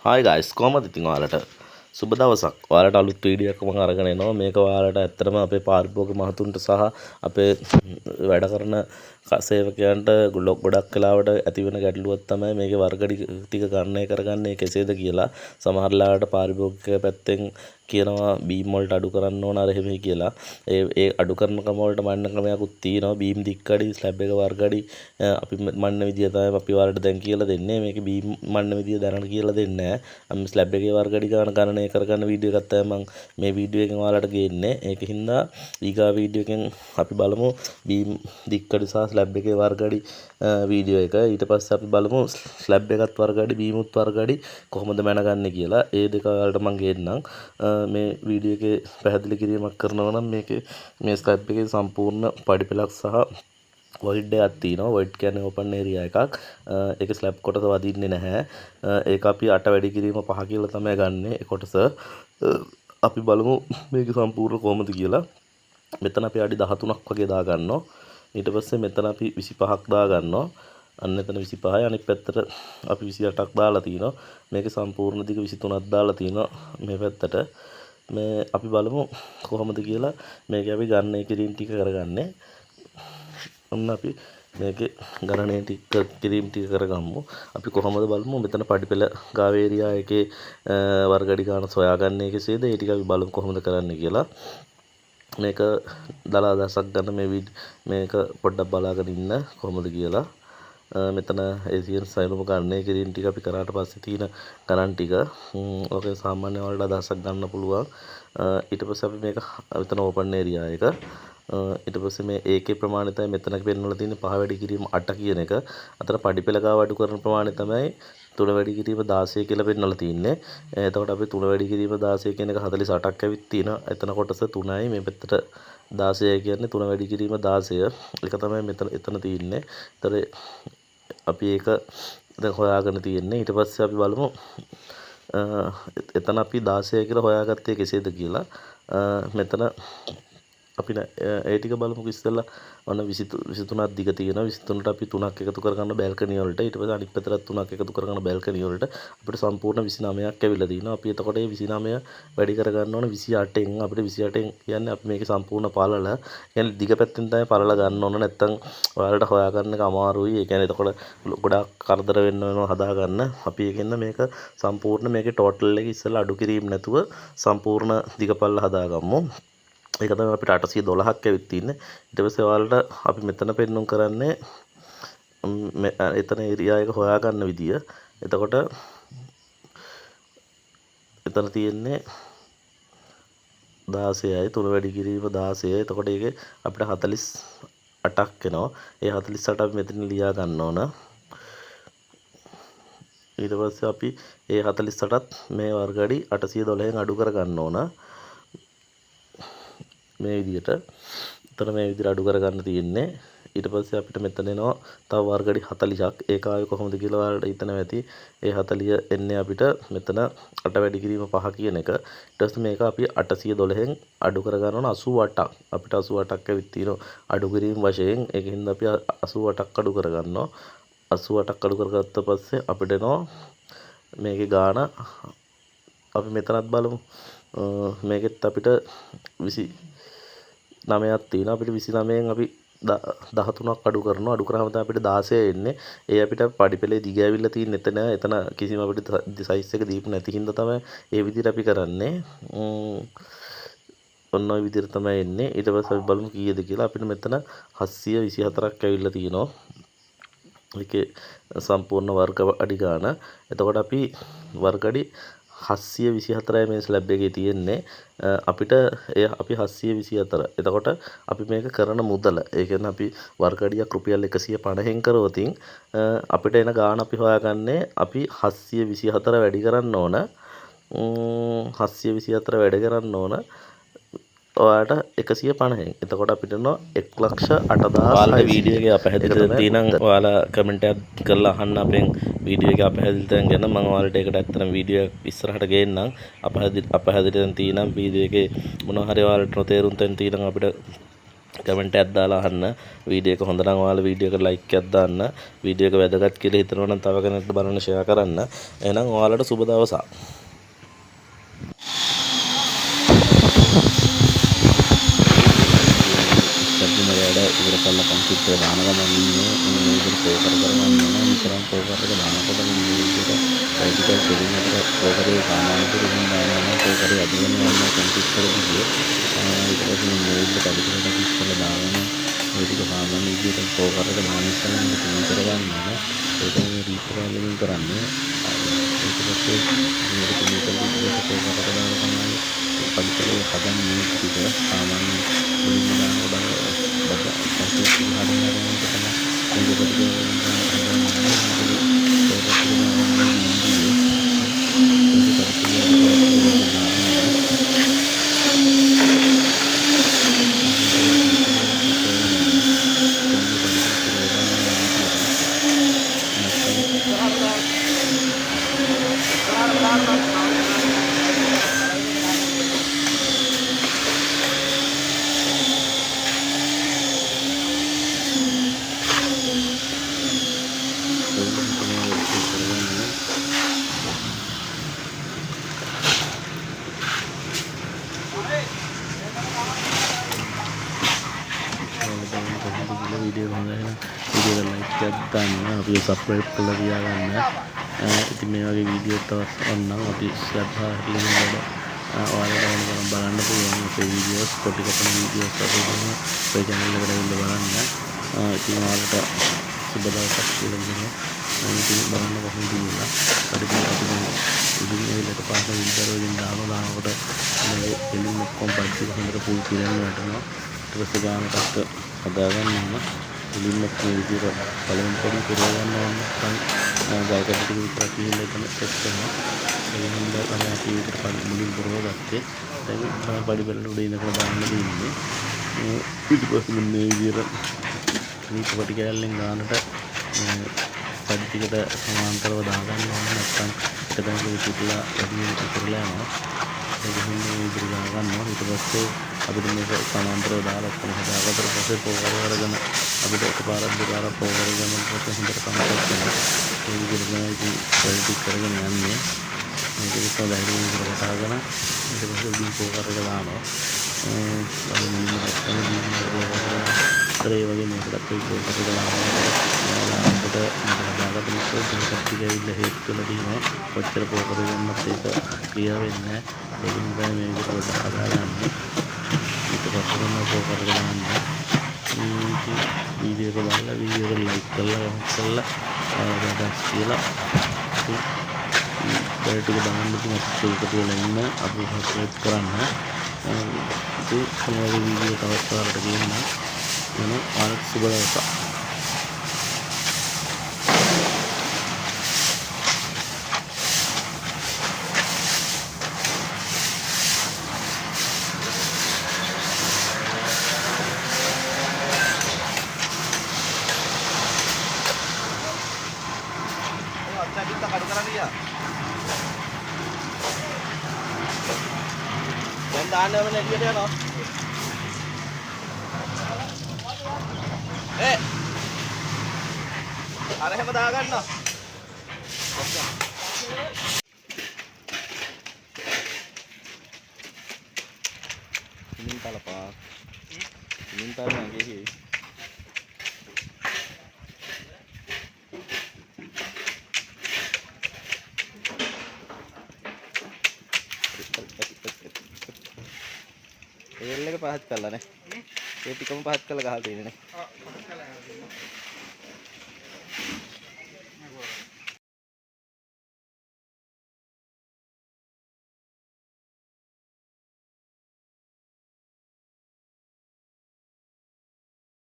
Hi guys කොහමද ඉතින් ඔයාලට සුබ දවසක්. ඔයාලට අලුත් වීඩියෝ එකක් මම අරගෙන එනවා. මේක ඔයාලට ඇත්තටම අපේ පාරිභෝගික මහතුන්ට සහ අපේ වැඩ කරන සේවකයන්ට ගොඩක් වෙලාවට ඇති වෙන ගැටලුවක් තමයි මේකේ වර්ගඩි ටික ගණනය කරගන්නේ කෙසේද කියලා. සමහර ලාවට පාරිභෝගික පැත්තෙන් කියනවා බීම් වලට අඩු කරන්න ඕන අර එහෙමයි කියලා. ඒ අඩු කරන ක්‍රම වලට මන්න ක්‍රමයක්ත් තියෙනවා. බීම් දික්කඩි ස්ලැබ් එක වර්ගඩි අපි මන්න විදිය තමයි අපි ඔයාලට දැන් කියලා දෙන්නේ. මේකේ බීම් මන්න විදිය දැනට කියලා දෙන්නේ නැහැ. අපි ස්ලැබ් එකේ වර්ගඩි ගණනය කරගන්න වීඩියෝ එකක් තමයි මම මේ වීඩියෝ එකෙන් ඔයාලට ගේන්නේ. ඒකින්ද ඊගා වීඩියෝ එකෙන් අපි බලමු බීම් දික්කඩි සහ ස්ලැබ් එකේ වර්ගඩි වීඩියෝ එක. ඊට පස්සේ අපි බලමු ස්ලැබ් එකත් වර්ගඩි බීමුත් වර්ගඩි කොහොමද මැනගන්නේ කියලා. ඒ දෙක ඔයාලට මම ගේන්නම්. මේ වීඩියෝ එකේ පැහැදිලි කිරීමක් කරනවා නම් මේකේ මේ ස්ලැබ් එකේ සම්පූර්ණ පඩිපෙලක් සහ වොයිඩ් එකක් තියෙනවා. වොයිඩ් කියන්නේ ඕපන් ඒරියා එකක්. ඒක ස්ලැබ් කොටස වදින්නේ නැහැ. ඒක අපි 8 වැඩි කිරීම 5 කියලා තමයි ගන්නෙ. ඒ කොටස අපි බලමු මේක සම්පූර්ණ කොහොමද කියලා. මෙතන අපි අඩි 13ක් වගේ දා ගන්නවා. ඊට පස්සේ මෙතන අපි 25ක් දා ගන්නවා. අන්න එතන 25යි. අනිත් පැත්තට අපි 28ක් දාලා තිනවා. මේකේ සම්පූර්ණ දිග 23ක් දාලා තිනවා මේ පැත්තට. මේ අපි බලමු කොහොමද කියලා. මේක අපි ගණනය කිරීම ටික කරගන්නේ. ඔන්න අපි මේකේ ගණනය ටික කිරීම ටික කරගමු. අපි කොහොමද බලමු මෙතන පඩිපෙළ ගාව ඒරියා එකේ වර්ගඩි ගාන සොයාගන්නේ කෙසේද? ඒ ටික අපි බලමු කොහොමද කරන්න කියලා. මේක දලා දසක් ගන්න මේක පොඩ්ඩක් බලාගෙන ඉන්න කොහොමද කියලා. මෙතන ඒසියන් සයිනුම ගණනය කිරීම ටික අපි කරාට පස්සේ තියෙන ගණන් ටික ඔකේ සාමාන්‍ය වලට අදහසක් ගන්න පුළුවන්. ඊට පස්සේ අපි මේක මෙතන ඕපන් ඒරියා එක ඊට පස්සේ මේ ඒකේ ප්‍රමාණය තමයි මෙතන පෙන්වලා තියෙන්නේ 5 වැඩි කිරීම 8 කියන එක. අතන පඩිපෙළ ගාව අඩු කරන ප්‍රමාණය තමයි 3 වැඩි කිරීම 16 කියලා පෙන්වලා තියෙන්නේ. එතකොට අපි 3 වැඩි කිරීම 16 කියන එක 48ක් ඇවිත් තියෙනවා. එතන කොටස 3යි මේ පැත්තට 16 කියන්නේ 3 වැඩි කිරීම 16. ඒක තමයි එතන තියෙන්නේ. ඒතර අපි ඒක දැන් හොයාගෙන තියෙන්නේ. ඊට පස්සේ අපි බලමු එතන අපි 16 කියලා හොයාගත්තේ කෙසේද කියලා. මෙතන අපි ඒ ටික බලමුකෝ ඉස්සෙල්ලා. ඔන්න 23ක් දිග තියෙනවා. 23ට අපි 3ක් එකතු කරගන්න බැල්කනි වලට. ඊට පස්සේ අනිත් පැත්තට 3ක් එකතු කරගන්න බැල්කනි වලට. අපිට සම්පූර්ණ 29ක් ඇවිල්ලා තිනවා. අපි එතකොට මේ 29 වැඩි කරගන්න ඕන 28න්. අපිට 28න් කියන්නේ අපි මේකේ සම්පූර්ණ පළල. කියන්නේ දිග පැත්තෙන් තමයි පළල ගන්න ඕන. නැත්තම් ඔයාලට හොයාගන්න එක අමාරුයි. ඒ කියන්නේ එතකොට ගොඩාක් කරදර වෙන්න වෙනවා හදාගන්න. අපි ඒකෙන්ද මේක සම්පූර්ණ මේකේ ටෝටල් එක ඉස්සෙල්ලා අඩු කිරීම නැතුව සම්පූර්ණ දිග පළල හදාගමු. ඒක තමයි අපිට 812ක් ඇවිත් තින්නේ. ඊට පස්සේ ඔයාලට අපි මෙතන පෙන්නුම් කරන්නේ එතන ඒරියා එක හොයාගන්න විදිය. එතකොට එතන තියෙන්නේ 16යි 3 වැඩි කිරීම 16. එතකොට ඒකේ අපිට 48ක් එනවා. ඒ 48 අපි මෙතන ලියා ගන්න ඕන. ඊට පස්සේ අපි ඒ 48ත් මේ වර්ගඩි 812න් අඩු කර ගන්න ඕන. මේ විදිහට. එතන මේ විදිහට අඩු කරගන්න තියෙන්නේ. ඊට පස්සේ අපිට මෙතන එනවා තව වර්ගඩි 40ක්. ඒක ආවේ කොහොමද කියලා ඔයාලට හිතනවා ඇති. ඒ 40 එන්නේ අපිට මෙතන 8 වැඩි කිරීම 5 කියන එක. ඊට පස්සේ මේක අපි 812න් අඩු කරගන්න ඕන 88ක්. අපිට 88ක් ඇවිත් තියෙනවා අඩු කිරීම වශයෙන්. ඒකින්ද අපි 88ක් අඩු කරගන්නවා. 88ක් අඩු කරගත්ත පස්සේ අපිට එනවා මේකේ ගාන අපි මෙතනත් බලමු. මේකෙත් අපිට 29ක් තියෙනවා. අපිට 29න් අපි 13ක් අඩු කරනවා. අඩු කරාම තමයි අපිට 16 එන්නේ. ඒ අපිට පඩිපෙළේ දිග ඇවිල්ලා තියෙන එතන කිසිම අපිට සයිස් එක දීපු නැති හින්දා තමයි ඒ විදිහට අපි කරන්නේ. ඔන්න ඔය විදිහට තමයි එන්නේ. ඊට පස්සේ අපි බලමු කීයද කියලා. අපිට මෙතන 724ක් ඇවිල්ලා තියෙනවා. ඒකේ සම්පූර්ණ වර්ග අඩි ගාන. එතකොට අපි වර්ග අඩි 724යි මේ ස්ලැබ් එකේ තියෙන්නේ. අපිට අපි 724. එතකොට අපි මේක කරන මුදල. ඒ කියන්නේ අපි වර්ගඩියක් රුපියල් 150න් කරවතින් අපිට එන ගාණ අපි හොයාගන්නේ අපි 724 වැඩි කරන්න ඕන. 724 වැඩි කරන්න ඕන. ඔයාලට 150න්. එතකොට අපිට එනවා 1,08,000. ඔයාලට වීඩියෝ එකේ අපහැදිලි තියෙනම් ඔයාලා කමෙන්ට් එකක් කරලා අහන්න අපෙන් වීඩියෝ එකේ අපහැදිලි තැන් ගැන. මම ඔයාලට ඒකට ඇත්තටම වීඩියෝ එක ඉස්සරහට ගේන්නම්. අපහැදිලි තැන් තියෙනම් වීඩියෝ එකේ මොනවා හරි ඔයාලට නොතේරුම් තැන් තියෙනම් අපිට කමෙන්ට් එකක් දාලා අහන්න. වීඩියෝ එක හොඳ නම් ඔයාලා වීඩියෝ එකට ලයික් එකක් දාන්න. වීඩියෝ එක වැදගත් කියලා හිතනවා නම් තව කෙනෙක්ට බලන්න ෂෙයා කරන්න. එහෙනම් ඔයාලට සුබ දවසක්. ඉවර කරලා කම්ප්ලීට් කරලා දාන ගමන් ඉන්නේ මේ විදිහට පෝකර කරගන්න ඕන. විතරක් පෝකර එක දානකොට මේ විදිහට ටයිපිකල් සෙටින් එකට පෝකරේ සාමාන්‍ය දෙකින් දානවා. පෝකරේ අදින්න ඕන කම්ප්ලීට් කරගියේ. ඊට පස්සේ මේ විදිහට ටයිපිකල් එක ක්ලික් කරලා දානවා. මේ ටික සාමාන්‍ය විදිහට පෝකර එක දාන ඉස්සෙල්ලා මේක කරගන්න ඕන. ඒක මේ රීප්‍රෝග්‍රෑමින් කරන්නේ. ඊට පස්සේ මේක ටෙක්නිකල් විදිහට පෝකර එක දාලා තමයි පරිසරය හදන්නේ ටික සාමාන්‍ය මුලින්ම දානවා. වීඩියෝ හොඳයි නම් වීඩියෝ එක ලයික් එකක් දාන්න. අපි සබ්ස්ක්‍රයිබ් කරලා තියාගන්න. ඉතින් මේ වගේ වීඩියෝ තවත් ඔන්නම් අපි ශ්‍රද්ධා හිලිනවල ඔයාලට ඕන තරම් බලන්න පුළුවන් අපේ වීඩියෝස් කොටි කපන වීඩියෝස් අපේ channel එකට ඇවිල්ලා බලන්න. ඉතින් ඔයාලට සුබ දවසක් කියලා දෙනවා. ඉතින් බලන්න කොහොමද කියලා. පරිදි අපි ඉතින් ඒකට පාස විතරකින් දානකොට මේ එළින් ඔක්කොම පරිදි හොඳට පුල් පිරෙන්න වැටෙනවා. ඊට පස්සේ ගානකට හදාගන්න ඕන. එළින් මේ විදිහට පළවෙනි පොඩි පුරව ගන්න ඕන. නැත්නම් ගායකට ටික විතරක් කියලා එතන සෙට් කරනවා. ඒ හින්දා තමයි අපි විතර මුලින් පුරව ගත්තේ. දැන් පඩි බෙල්ල උඩ ඉඳලා දාන්න දෙන්නේ. ඊට පස්සේ මේ විදිහට මේ පොඩි කැලෙන් ගානට පඩි ටිකට සමාන්තරව දාගන්න ඕන. නැත්නම් එකදැන විතරලා වැඩි විතරලා යනවා. ඒක හින්දා මේ විදිහට දාගන්නවා. ඊට පස්සේ අපිට මේක සමාන්තරව දාලා ඔක්කොම හදාගත්තට පස්සේ පෝකර අරගෙන අපිට එකපාරක් දෙපාරක් පෝකර ගමන් පස්සේ හොඳට කම්පැක්ට් වෙනවා. ඒ විදිහට තමයි ඉතින් ක්වලිටි කරගෙන යන්නේ. මේක ඉස්සර දැහැරි විදිහට කතාගෙන ඊට පස්සේ උඩින් පෝකර එක දානවා. ඒ වගේ මේකටත් ඒ පෝකර එක දානවා. අපිට හදාගත්ත මිශ්‍රය ටිකක් ඇවිල්ලා හේත් කරලා තියෙනවා. කොච්චර පෝකර ගන්නත් ඒක ක්ලියර් වෙන්නේ නැහැ. ඒක නිසා මේ විදිහට හදාගන්නේ. ඊට පස්සේ තමයි පෝකර එක දාන්නේ. වීඩියෝ එක බලලා වීඩියෝ එක ලයික් කරලා කමෙන්ට් කරලා දැන් කියලා ටික දාන්න ඉතින් අපිට ඒක කියලා ඉන්න අපි සබ්ස්ක්‍රයිබ් කරන්න. ඉතින් මේ වීඩියෝ තවත් ඔයාලට දෙන්න. එන ආරක් සුබ දවසක්. kita kado kanan dia. Dan anda mana dia no? අර හැම දාගන්න. Minta lah pak. Minta lagi. එල්ල එක පහත් කළා නේ. ඒ ටිකම පහත් කළා ගහලා තියෙන්නේ නේ. ඔව් පහත් කළා.